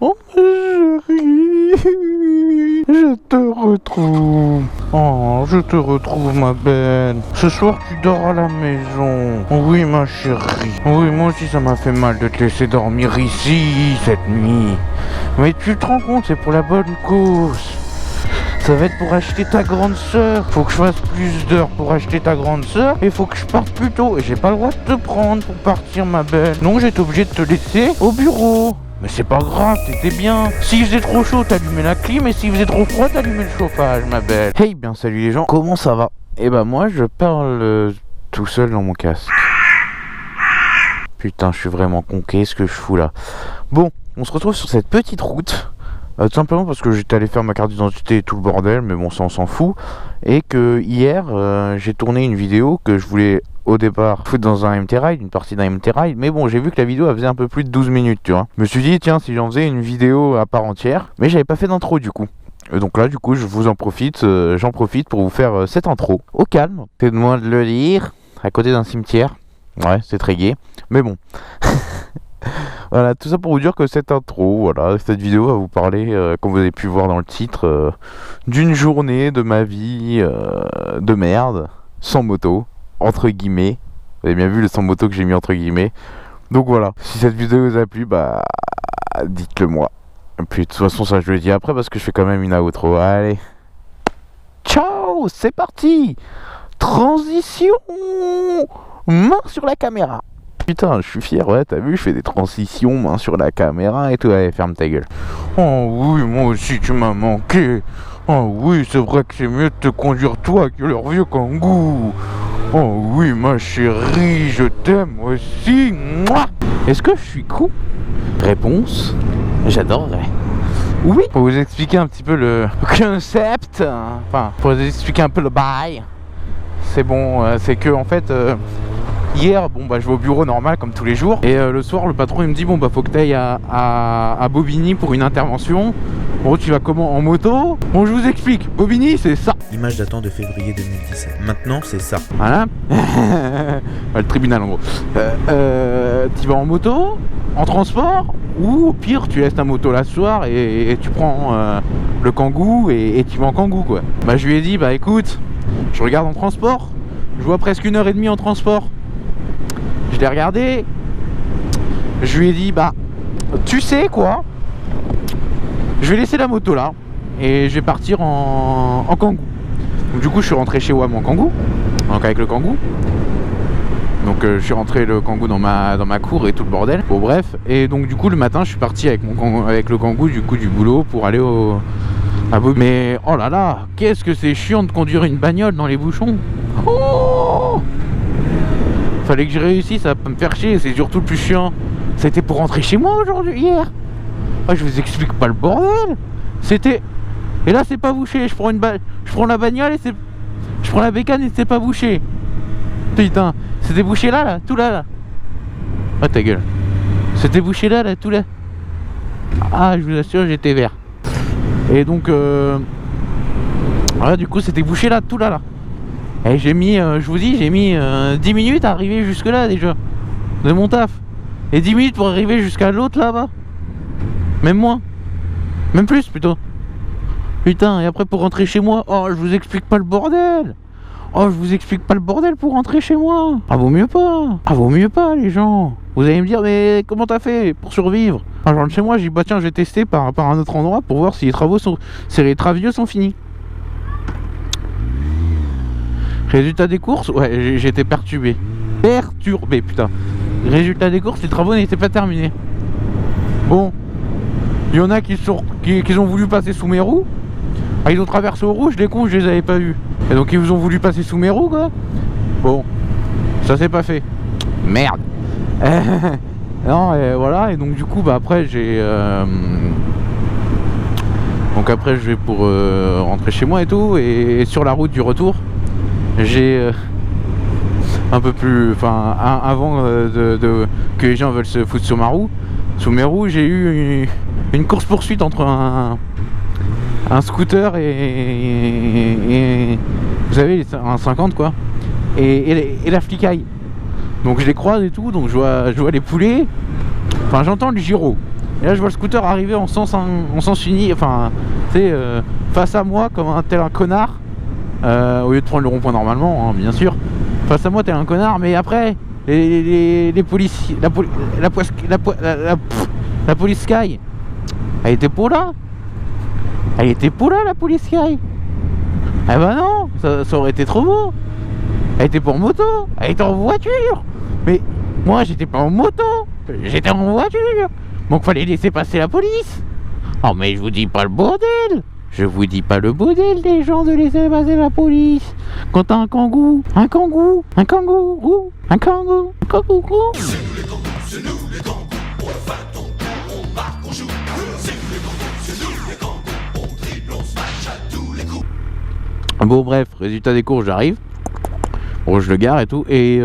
Oh chérie, je te retrouve. Oh, je te retrouve ma belle. Ce soir tu dors à la maison. Oui ma chérie. Oui, moi aussi ça m'a fait mal de te laisser dormir ici cette nuit. Mais tu te rends compte, c'est pour la bonne cause. Ça va être pour acheter ta grande sœur. Faut que je fasse plus d'heures pour acheter ta grande sœur. Et faut que je parte plus tôt. Et j'ai pas le droit de te prendre pour partir ma belle. Donc j'étais obligé de te laisser au bureau. Mais c'est pas grave, t'étais bien. S'il faisait trop chaud, t'allumais la clim. Et s'il faisait trop froid, t'allumais le chauffage ma belle. Hey bien salut les gens, comment ça va? Eh ben moi je parle tout seul dans mon casque. Putain je suis vraiment con, qu'est-ce que je fous là? Bon, on se retrouve sur cette petite route. Tout simplement parce que j'étais allé faire ma carte d'identité et tout le bordel, mais bon ça on s'en fout. Et que hier j'ai tourné une vidéo que je voulais au départ foutre dans un MT Ride, une partie d'un MT Ride, mais bon j'ai vu que la vidéo elle faisait un peu plus de 12 minutes tu vois. Je me suis dit tiens si j'en faisais une vidéo à part entière, mais j'avais pas fait d'intro du coup. Et donc là du coup je vous en profite, j'en profite pour vous faire cette intro. Au calme, c'est de moi de le lire, à côté d'un cimetière. Ouais c'est très gai, mais bon. Voilà, tout ça pour vous dire que cette intro, voilà, cette vidéo va vous parler, comme vous avez pu voir dans le titre, d'une journée de ma vie de merde, sans moto, entre guillemets. Vous avez bien vu le sans moto que j'ai mis entre guillemets. Donc voilà, si cette vidéo vous a plu, bah dites-le moi. Et puis de toute façon ça je le dis après parce que je fais quand même une outro. Allez, ciao, c'est parti. Transition, main sur la caméra. Putain, je suis fier, ouais, t'as vu, je fais des transitions, main sur la caméra et tout, allez, ferme ta gueule. Oh oui, moi aussi tu m'as manqué. Oh oui, c'est vrai que c'est mieux de te conduire toi que leur vieux kangou. Oh oui, ma chérie, je t'aime aussi. Mouah. Est-ce que je suis con? Réponse, j'adorerais. Oui, pour vous expliquer un petit peu le concept, enfin, pour vous expliquer un peu le bail, c'est bon, c'est que en fait... hier, bon bah je vais au bureau normal comme tous les jours. Et le soir, le patron il me dit bon bah faut que t'ailles à Bobigny pour une intervention. En gros tu vas comment? En moto? Bon je vous explique, Bobigny c'est ça. Image datant de février 2017. Maintenant c'est ça. Voilà. Le tribunal en gros. Tu vas en moto, en transport, ou au pire tu laisses ta moto là ce soir et tu prends le kangou et tu vas en kangou quoi. Bah je lui ai dit bah écoute, je regarde en transport, je vois presque 1h30 en transport. Je l'ai regardé, je lui ai dit bah tu sais quoi, je vais laisser la moto là et je vais partir en kangou. Donc du coup je suis rentré chez WAM en kangou, donc avec le kangou. Donc je suis rentré le kangou dans ma cour et tout le bordel. Bon bref, et donc du coup le matin je suis parti avec le kangou du coup du boulot pour aller à Bob. Mais oh là là, qu'est-ce que c'est chiant de conduire une bagnole dans les bouchons. Oh, fallait que je réussisse à pas me faire chier, c'est surtout le plus chiant. C'était pour rentrer chez moi aujourd'hui, hier. Ah, je vous explique pas le bordel. C'était... Et là c'est pas bouché, je prends la bagnole et c'est... Je prends la bécane et c'est pas bouché. Putain, c'était bouché là, tout là. Ah ta gueule. C'était bouché là, tout là. Ah, je vous assure, j'étais vert. Et donc... Voilà, du coup c'était bouché là, tout là. Et j'ai mis, je vous dis, j'ai mis 10 minutes à arriver jusque là déjà, de mon taf. Et 10 minutes pour arriver jusqu'à l'autre là-bas. Même moins. Même plus plutôt. Putain, et après pour rentrer chez moi, oh je vous explique pas le bordel. Oh je vous explique pas le bordel pour rentrer chez moi. Ah vaut mieux pas. Ah vaut mieux pas les gens. Vous allez me dire mais comment t'as fait pour survivre? Ah, je rentre chez moi, j'ai dit bah tiens je vais tester par un autre endroit pour voir si les travaux sont finis. Résultat des courses, ouais, j'étais perturbé. Putain. Résultat des courses, les travaux n'étaient pas terminés. Bon, il y en a qui ont voulu passer sous mes roues. Ah, ils ont traversé au rouge, les cons, je les avais pas vus. Et donc ils vous ont voulu passer sous mes roues, quoi. Bon, ça s'est pas fait. Merde. Non, et voilà, et donc du coup, bah après, donc après, je vais pour rentrer chez moi et tout, et sur la route du retour, j'ai un peu plus, enfin avant que les gens veulent se foutre sur sous mes roues, j'ai eu une course poursuite entre un scooter et vous savez un 50 quoi, et la flicaille. Donc je les croise et tout, donc je vois les poulets, enfin j'entends le gyro. Et là je vois le scooter arriver en sens uni, enfin tu sais, face à moi comme un tel un connard, au lieu de prendre le rond-point normalement, hein, bien sûr. Face à moi tel un connard, mais après les policiers, la police Sky, elle était pour là. Elle était pour là, la police Sky. Eh ben non, ça aurait été trop beau. Elle était pas en moto, elle était en voiture. Mais moi j'étais pas en moto, j'étais en voiture. Donc fallait laisser passer la police. Oh mais je vous dis pas le bordel. Je vous dis pas le bordel des gens de laisser passer la police. Quand t'as un kangourou, un kangourou, un kangourou, un kangourou, un kangourou. C'est nous les kangourous, c'est nous les kangourous. On le fait, on marque, on joue. C'est nous les kangourous, c'est nous les kangourous. On dribble, on se match à tous les coups. Bon bref, résultat des courses, j'arrive. Bon je le gare et tout. Et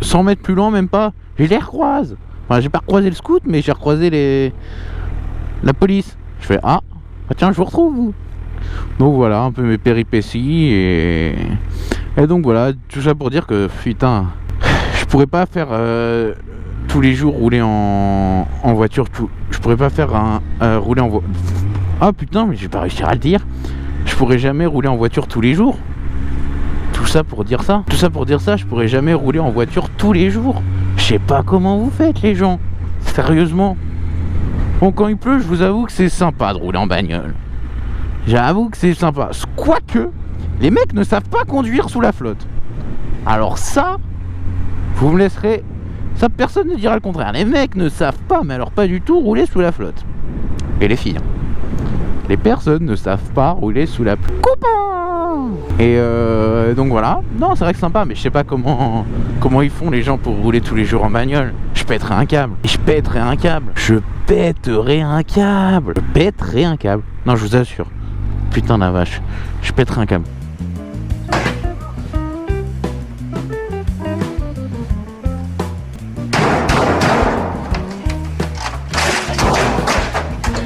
100 mètres plus loin, même pas, je les recroise. Enfin j'ai pas recroisé le scout, mais j'ai recroisé la police. Je fais ah tiens, je vous retrouve vous. Donc voilà un peu mes péripéties et donc voilà, tout ça pour dire que putain, je pourrais pas faire tous les jours rouler en voiture, je pourrais pas faire rouler en voiture. Ah putain, mais j'ai pas réussi à le dire. Je pourrais jamais rouler en voiture tous les jours. Tout ça pour dire ça, je pourrais jamais rouler en voiture tous les jours. Je sais pas comment vous faites les gens, sérieusement. Bon, quand il pleut, je vous avoue que c'est sympa de rouler en bagnole. J'avoue que c'est sympa. Quoique, les mecs ne savent pas conduire sous la flotte. Alors ça, vous me laisserez... Ça, personne ne dira le contraire. Les mecs ne savent pas, mais alors pas du tout, rouler sous la flotte. Et les filles. Les personnes ne savent pas rouler sous la flotte. Copain. Et donc voilà. Non, c'est vrai que c'est sympa, mais je sais pas comment ils font les gens pour rouler tous les jours en bagnole. Je pèterai un câble. Je pèterai un câble. Non, je vous assure. Putain la vache. Je pèterai un câble.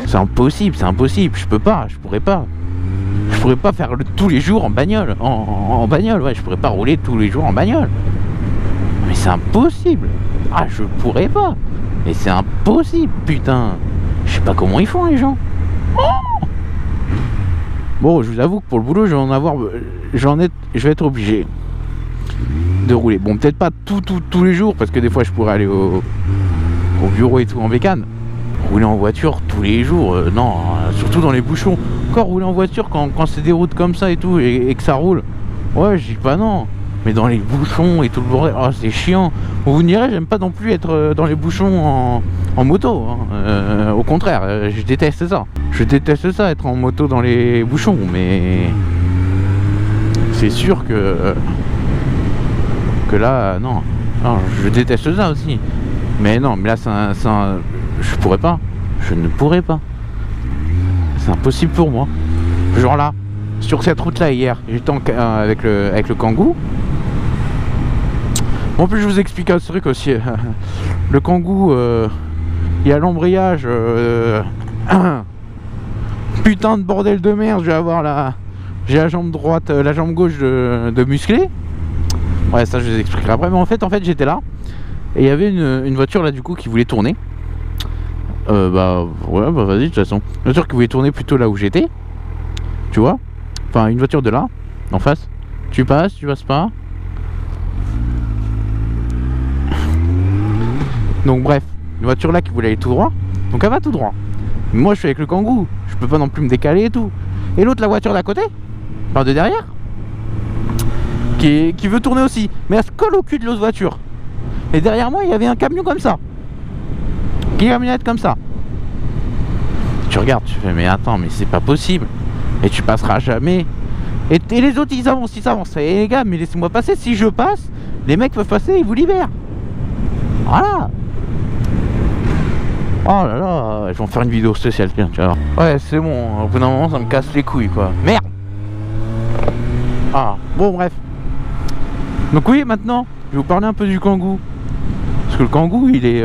C'est impossible. Je pourrais pas faire tous les jours en bagnole. En bagnole, ouais, je pourrais pas rouler tous les jours en bagnole. Mais c'est impossible. Ah, je pourrais pas. Mais c'est impossible, putain. Je sais pas comment ils font les gens. Oh bon, je vous avoue que pour le boulot, je vais être obligé de rouler. Bon, peut-être pas tous les jours, parce que des fois je pourrais aller au bureau et tout en bécane. Rouler en voiture tous les jours, non, surtout dans les bouchons. Encore rouler en voiture quand c'est des routes comme ça et tout, et que ça roule. Ouais, je dis pas non. Mais dans les bouchons et tout le bordel, oh, c'est chiant. Bon, vous me direz, j'aime pas non plus être dans les bouchons en moto. Hein. Au contraire, je déteste ça. Je déteste ça, être en moto dans les bouchons. Mais c'est sûr que là, non. Je déteste ça aussi. Mais non, mais là, je pourrais pas. Je ne pourrais pas. C'est impossible pour moi. Genre là, sur cette route là hier, j'étais avec le Kangoo. En plus je vous explique un truc aussi. Le Kangoo, il y a l'embrayage. Putain de bordel de merde, j'ai la jambe droite, la jambe gauche de musclé. Ouais, ça je vous expliquerai après. Mais en fait j'étais là et il y avait une voiture là du coup qui voulait tourner. Bah vas-y de toute façon. Une voiture qui voulait tourner plutôt là où j'étais. Tu vois. Enfin une voiture de là, en face. Tu passes pas. Donc bref, une voiture là qui voulait aller tout droit. Donc elle va tout droit. Mais moi je suis avec le Kangoo, je peux pas non plus me décaler et tout. Et l'autre, la voiture d'à côté, enfin de derrière, qui veut tourner aussi. Mais elle se colle au cul de l'autre voiture. Et derrière moi il y avait un camion comme ça. Une camionnette comme ça. Tu regardes, tu fais mais attends, mais c'est pas possible. Et tu passeras jamais. Et les autres ils avancent. Et les gars, mais laissez-moi passer, si je passe, les mecs peuvent passer, ils vous libèrent. Voilà. Oh là là, je vais en faire une vidéo spéciale, tiens, tu vois. Ouais, c'est bon, au bout d'un moment ça me casse les couilles quoi. Merde. Ah, bon bref. Donc oui, maintenant, je vais vous parler un peu du Kangoo. Parce que le Kangoo, il est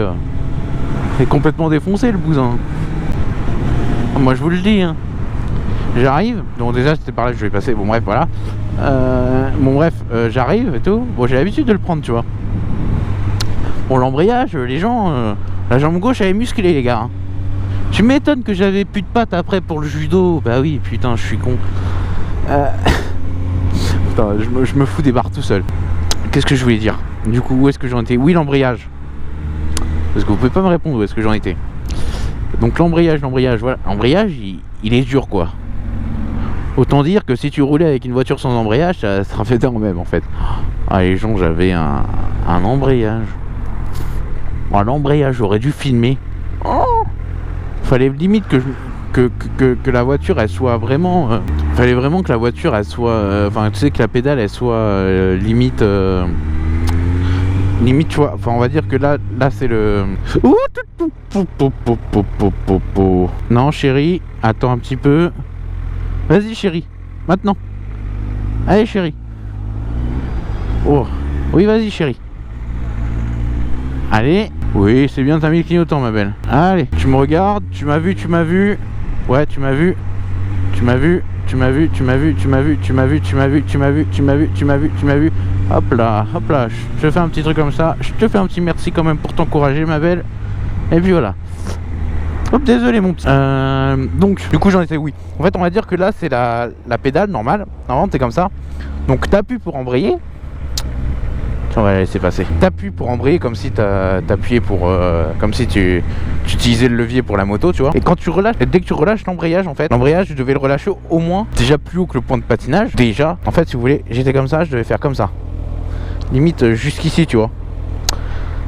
complètement défoncé le bousin. Moi je vous le dis, hein. J'arrive, donc déjà c'était par là que je vais passer, bon bref voilà. J'arrive et tout. Bon, j'ai l'habitude de le prendre, tu vois. Bon, l'embrayage, les gens, la jambe gauche elle est musclée les gars. Tu m'étonnes que j'avais plus de pattes après pour le judo. Bah oui, putain, je suis con. Putain, je me fous des barres tout seul. Qu'est-ce que je voulais dire? Du coup, où est-ce que j'en étais? Oui, l'embrayage. Parce que vous pouvez pas me répondre où est-ce que j'en étais. Donc l'embrayage, voilà. L'embrayage, il est dur, quoi. Autant dire que si tu roulais avec une voiture sans embrayage, ça fait en même, en fait. Ah, les gens, j'avais un embrayage. Oh, l'embrayage, j'aurais dû filmer. Oh, fallait limite que la voiture, elle soit vraiment... fallait vraiment que la voiture, elle soit... Enfin, tu sais, que la pédale, elle soit limite... limite, tu vois, enfin on va dire que là c'est le... Non chérie, attends un petit peu. Vas-y chérie, maintenant. Allez chérie. Oh, oui vas-y chérie. Allez, oui c'est bien, t'as mis le clignotant ma belle. Allez, tu me regardes, tu m'as vu. Ouais, tu m'as vu. Hop là, je te fais un petit truc comme ça. Je te fais un petit merci quand même pour t'encourager ma belle. Et puis voilà. Hop, désolé mon petit. Donc, du coup j'en étais, oui. En fait on va dire que là c'est la pédale normale. Normalement t'es comme ça. Donc t'appuies pour embrayer. On va la laisser passer. T'appuies pour embrayer comme si t'appuyais pour... comme si tu utilisais le levier pour la moto, tu vois. Et quand tu relâches, dès que tu relâches l'embrayage, en fait, l'embrayage, je devais le relâcher au moins déjà plus haut que le point de patinage. Déjà, en fait, si vous voulez, j'étais comme ça, je devais faire comme ça. Limite jusqu'ici, tu vois.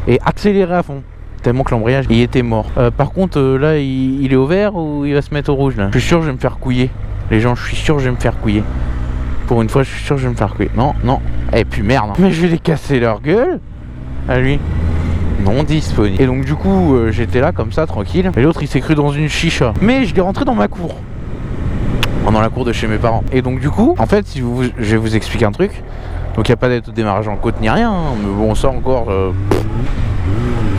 Et accélérer à fond. Tellement que l'embrayage, il était mort. Par contre, là, il est au vert ou il va se mettre au rouge, là? Je suis sûr que je vais me faire couiller. Les gens, je suis sûr que je vais me faire couiller. Pour une fois, je suis sûr que je vais me faire couiller. Non. Et puis merde. Mais je vais les casser leur gueule. À lui. Non disponible. Et donc du coup, j'étais là comme ça, tranquille. Et l'autre, il s'est cru dans une chicha. Mais je l'ai rentré dans ma cour. Dans la cour de chez mes parents. Et donc du coup, en fait, je vais vous expliquer un truc. Donc il n'y a pas d'être au démarrage en côte ni rien. Hein. Mais bon, ça encore...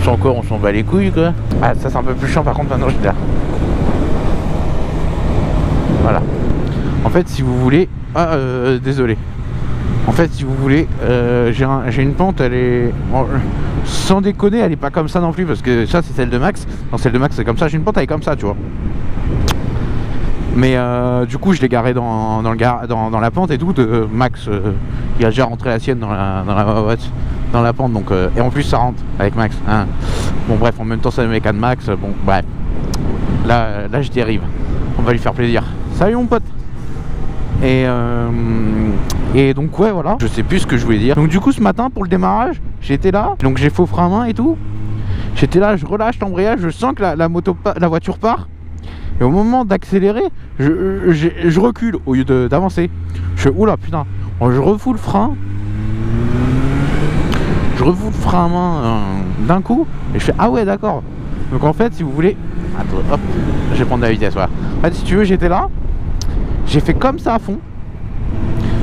on s'en bat les couilles, quoi. Ah, ça c'est un peu plus chiant par contre, maintenant, je dis là. Voilà. En fait, si vous voulez... Ah, désolé. En fait, si vous voulez, j'ai une pente, elle est... Bon, sans déconner, elle est pas comme ça non plus, parce que ça, c'est celle de Max. Non, celle de Max, c'est comme ça. J'ai une pente, elle est comme ça, tu vois. Mais du coup, je l'ai garé dans la pente et tout. Max, il a déjà rentré la sienne dans la pente. Donc, et en plus, ça rentre avec Max. Hein. Bon, bref, en même temps, c'est le méca de Max. Bon, bref. Là, je dérive. On va lui faire plaisir. Salut, mon pote. Et donc ouais voilà, je sais plus ce que je voulais dire. Donc du coup ce matin pour le démarrage, j'étais là, donc j'ai faux frein à main et tout. J'étais là, je relâche l'embrayage, je sens que la voiture part. Et au moment d'accélérer, je recule au lieu d'avancer. Je fais oula putain, je refous le frein. Je refous le frein à main d'un coup et je fais ah ouais d'accord. Donc en fait si vous voulez, attends, hop, je vais prendre la vitesse, voilà. En fait si tu veux j'étais là. J'ai fait comme ça à fond.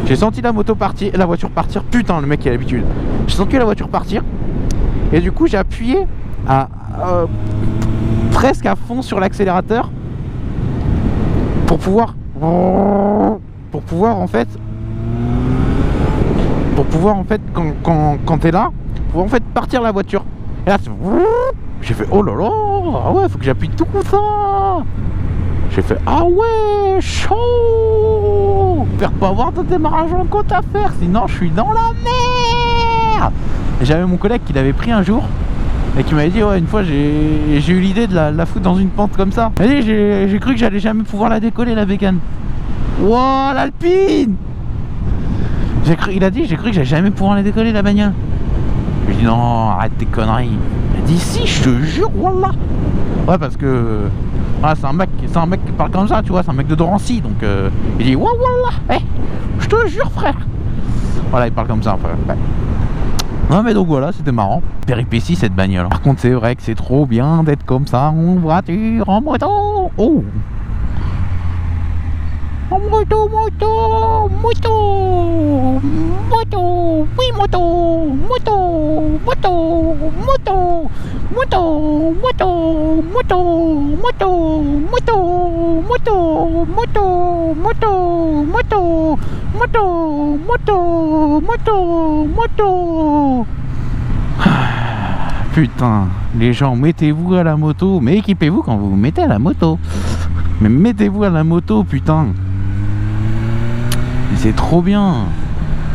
J'ai senti la voiture partir. Putain, le mec qui a l'habitude. J'ai senti la voiture partir. Et du coup, j'ai appuyé presque à fond sur l'accélérateur pour pouvoir en fait quand t'es là, pour en fait partir la voiture. Et là, j'ai fait oh là là, ah ouais, faut que j'appuie tout ça. J'ai fait ah ouais, chaud. Faire pas avoir de démarrage en côte à faire, sinon je suis dans la merde. Et j'avais mon collègue qui l'avait pris un jour et qui m'avait dit ouais une fois j'ai eu l'idée de la foutre dans une pente comme ça. Et j'ai cru que j'allais jamais pouvoir la décoller la bécane. Wouah l'Alpine. Il a dit j'ai cru que j'allais jamais pouvoir la décoller la bagnole. Je lui ai dit non arrête tes conneries. Il a dit si je te jure wallah. Ouais parce que ah, c'est un mec qui parle comme ça, tu vois, c'est un mec de Drancy, donc il dit ouais voilà, je te jure frère. Voilà, il parle comme ça après. Ouais. Non mais donc voilà, c'était marrant. Péripétie cette bagnole. Par contre c'est vrai que c'est trop bien d'être comme ça en voiture, en moto. Oh. En moto, oui moto. Putain, les gens, mettez-vous à la moto, mais équipez-vous quand vous vous mettez à la moto. Mais mettez-vous à la moto, putain. Et c'est trop bien.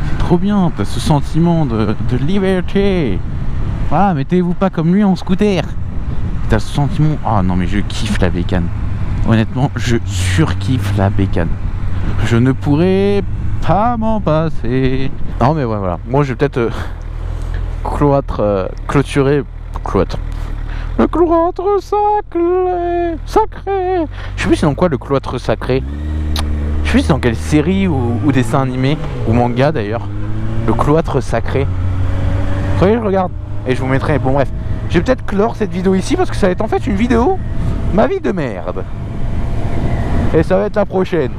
C'est trop bien, t'as ce sentiment de liberté. Ah, mettez-vous pas comme lui en scooter. T'as ce sentiment... Ah non mais je kiffe la bécane. Honnêtement, je surkiffe la bécane. Je ne pourrais pas m'en passer. Non mais ouais, voilà. Moi je vais peut-être clôturer... Cloître. Le cloître sacré. Sacré. Je sais plus c'est dans quoi le cloître sacré. Je sais plus c'est dans quelle série ou dessin animé. Ou manga d'ailleurs. Le cloître sacré. Voyez, je regarde. Et je vous mettrai... Bon bref. Je vais peut-être clore cette vidéo ici parce que ça va être en fait une vidéo. Ma vie de merde. Et ça va être la prochaine.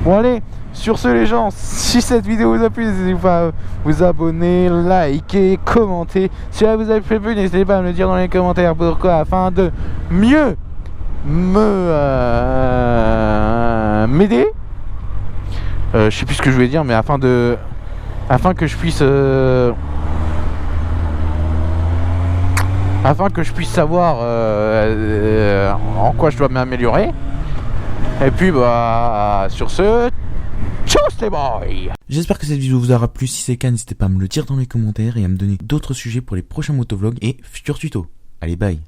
Bon allez. Sur ce les gens, si cette vidéo vous a plu, n'hésitez pas à vous abonner, liker, commenter. Si elle vous a plu, n'hésitez pas à me le dire dans les commentaires. Pourquoi, afin de mieux m'aider. Je sais plus ce que je voulais dire, mais afin que je puisse savoir en quoi je dois m'améliorer. Et puis bah sur ce, tchuss les boys. J'espère que cette vidéo vous aura plu. Si c'est le cas, n'hésitez pas à me le dire dans les commentaires et à me donner d'autres sujets pour les prochains motovlogs et futurs tutos. Allez, bye.